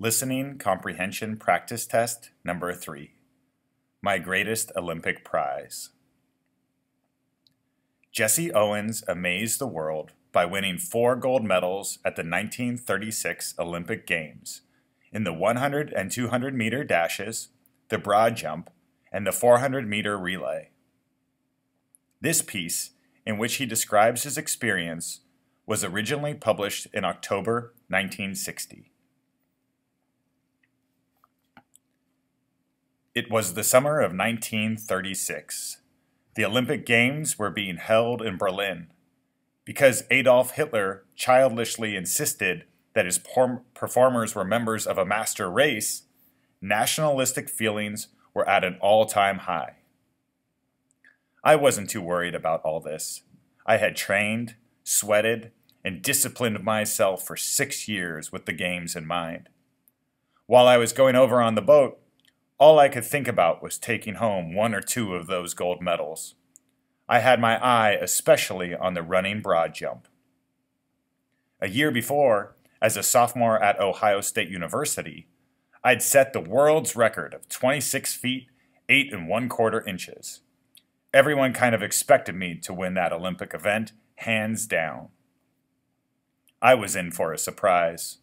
Listening Comprehension Practice Test number 3. My Greatest Olympic Prize. Jesse Owens amazed the world by winning 4 gold medals at the 1936 Olympic Games in the 100 and 200 meter dashes, the broad jump, and the 400 meter relay. This piece, in which he describes his experience, was originally published in October 1960. It was the summer of 1936. The Olympic Games were being held in Berlin. Because Adolf Hitler childishly insisted that his performers were members of a master race, nationalistic feelings were at an all-time high. I wasn't too worried about all this. I had trained, sweated, and disciplined myself for 6 years with the games in mind. While I was going over on the boat, all I could think about was taking home 1 or 2 of those gold medals. I had my eye especially on the running broad jump. A year before, as a sophomore at Ohio State University, I'd set the world's record of 26 feet, 8 1/4 inches. Everyone kind of expected me to win that Olympic event, hands down. I was in for a surprise.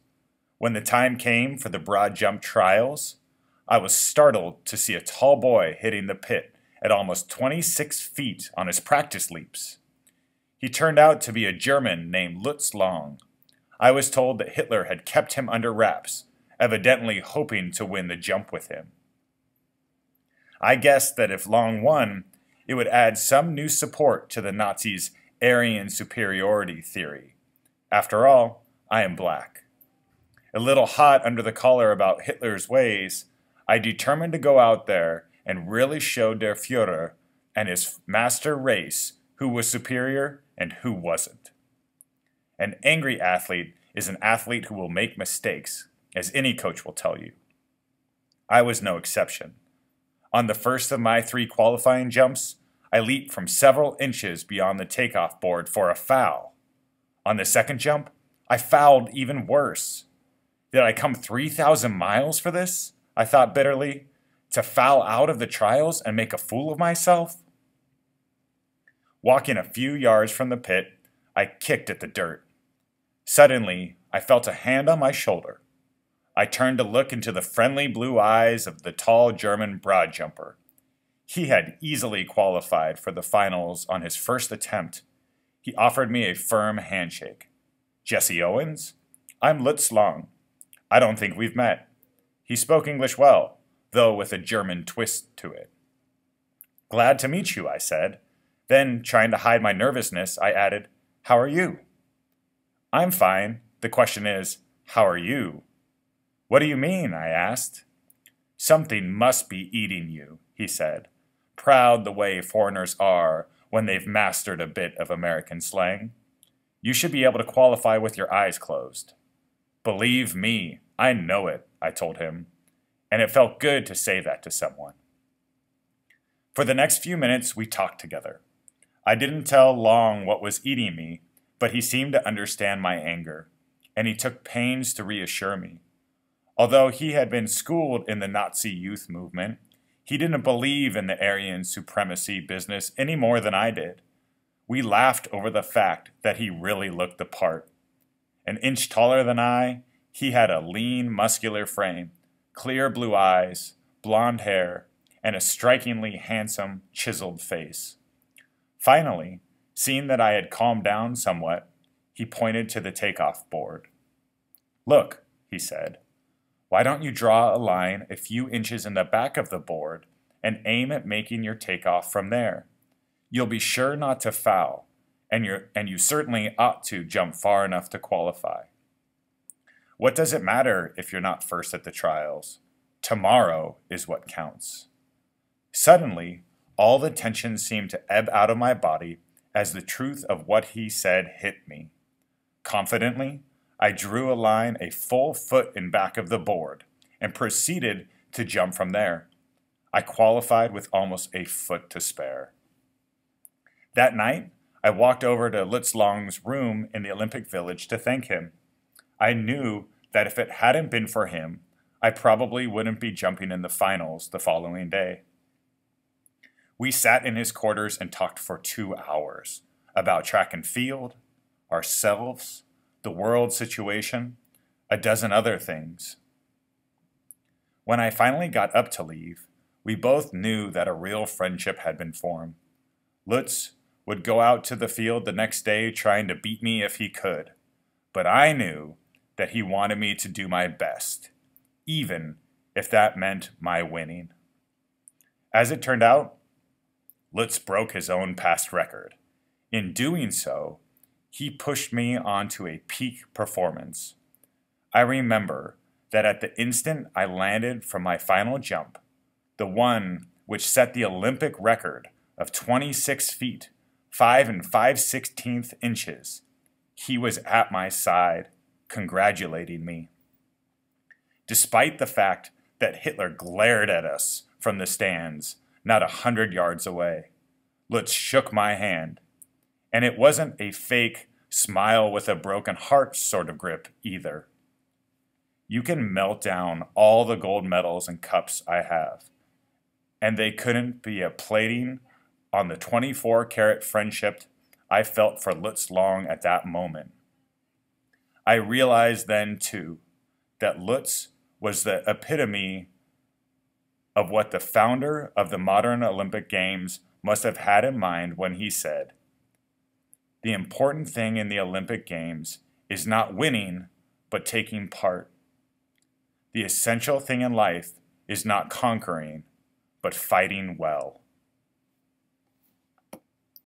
When the time came for the broad jump trials, I was startled to see a tall boy hitting the pit at almost 26 feet on his practice leaps. He turned out to be a German named Lutz Long. I was told that Hitler had kept him under wraps, evidently hoping to win the jump with him. I guessed that if Long won, it would add some new support to the Nazis' Aryan superiority theory. After all, I am black. A little hot under the collar about Hitler's ways, I determined to go out there and really show der Führer and his master race who was superior and who wasn't. An angry athlete is an athlete who will make mistakes, as any coach will tell you. I was no exception. On the first of my 3 qualifying jumps, I leaped from several inches beyond the takeoff board for a foul. On the second jump, I fouled even worse. Did I come 3,000 miles for this? I thought bitterly, to foul out of the trials and make a fool of myself? Walking a few yards from the pit, I kicked at the dirt. Suddenly, I felt a hand on my shoulder. I turned to look into the friendly blue eyes of the tall German broad jumper. He had easily qualified for the finals on his first attempt. He offered me a firm handshake. "Jesse Owens? I'm Lutz Long. I don't think we've met." He spoke English well, though with a German twist to it. "Glad to meet you," I said. Then, trying to hide my nervousness, I added, "How are you?" "I'm fine. The question is, how are you?" "What do you mean?" I asked. "Something must be eating you," he said, proud the way foreigners are when they've mastered a bit of American slang. "You should be able to qualify with your eyes closed." "Believe me, I know it," I told him, and it felt good to say that to someone. For the next few minutes, we talked together. I didn't tell Long what was eating me, but he seemed to understand my anger, and he took pains to reassure me. Although he had been schooled in the Nazi youth movement, he didn't believe in the Aryan supremacy business any more than I did. We laughed over the fact that he really looked the part. An inch taller than I, he had a lean, muscular frame, clear blue eyes, blonde hair, and a strikingly handsome, chiseled face. Finally, seeing that I had calmed down somewhat, he pointed to the takeoff board. "Look," he said, "why don't you draw a line a few inches in the back of the board and aim at making your takeoff from there? You'll be sure not to foul, and you certainly ought to jump far enough to qualify. What does it matter if you're not first at the trials? Tomorrow is what counts." Suddenly, all the tension seemed to ebb out of my body as the truth of what he said hit me. Confidently, I drew a line a full foot in back of the board and proceeded to jump from there. I qualified with almost a foot to spare. That night, I walked over to Lutz Long's room in the Olympic Village to thank him. I knew that if it hadn't been for him, I probably wouldn't be jumping in the finals the following day. We sat in his quarters and talked for 2 hours about track and field, ourselves, the world situation, a dozen other things. When I finally got up to leave, we both knew that a real friendship had been formed. Lutz would go out to the field the next day trying to beat me if he could, but I knew that he wanted me to do my best, even if that meant my winning. As it turned out, Lutz broke his own past record. In doing so, he pushed me onto a peak performance. I remember that at the instant I landed from my final jump, the one which set the Olympic record of 26 feet, 5 5/16 inches, he was at my side, congratulating me. Despite the fact that Hitler glared at us from the stands, not 100 yards away, Lutz shook my hand, and it wasn't a fake smile with a broken heart sort of grip either. You can melt down all the gold medals and cups I have, and they couldn't be a plating on the 24-karat friendship I felt for Lutz Long at that moment. I realized then, too, that Lutz was the epitome of what the founder of the modern Olympic Games must have had in mind when he said, "The important thing in the Olympic Games is not winning, but taking part. The essential thing in life is not conquering, but fighting well."